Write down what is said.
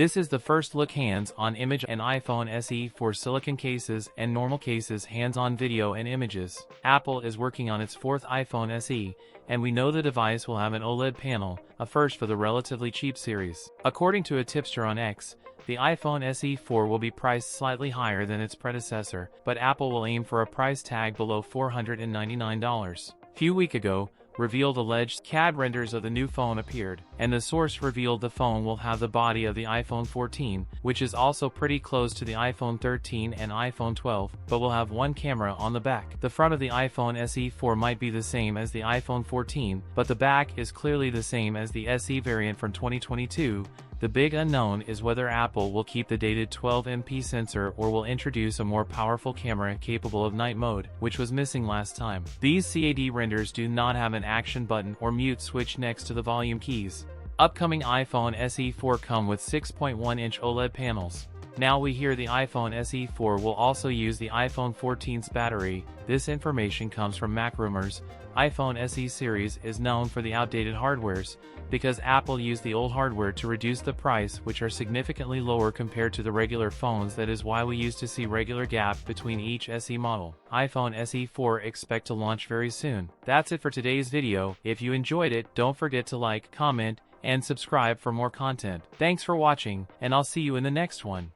This is the first look hands-on image and iPhone SE for silicon cases and normal cases hands-on video and images. Apple is working on its fourth iPhone SE, and we know the device will have an OLED panel, a first for the relatively cheap series. According to a tipster on X, the iPhone SE 4 will be priced slightly higher than its predecessor, but Apple will aim for a price tag below $499. Few weeks ago, revealed alleged CAD renders of the new phone appeared, and the source revealed the phone will have the body of the iPhone 14, which is also pretty close to the iPhone 13 and iPhone 12, but will have one camera on the back. The front of the iPhone SE 4 might be the same as the iPhone 14, but the back is clearly the same as the SE variant from 2022. The big unknown is whether Apple will keep the dated 12MP sensor or will introduce a more powerful camera capable of night mode, which was missing last time. These CAD renders do not have an action button or mute switch next to the volume keys. Upcoming iPhone SE 4 come with 6.1-inch OLED panels. Now we hear the iPhone SE 4 will also use the iPhone 14's battery. This information comes from MacRumors. iPhone SE series is known for the outdated hardwares, because Apple used the old hardware to reduce the price, which are significantly lower compared to the regular phones. That is why we used to see regular gap between each SE model. iPhone SE 4 expect to launch very soon. That's it for today's video. If you enjoyed it, don't forget to like, comment, and subscribe for more content. Thanks for watching, and I'll see you in the next one.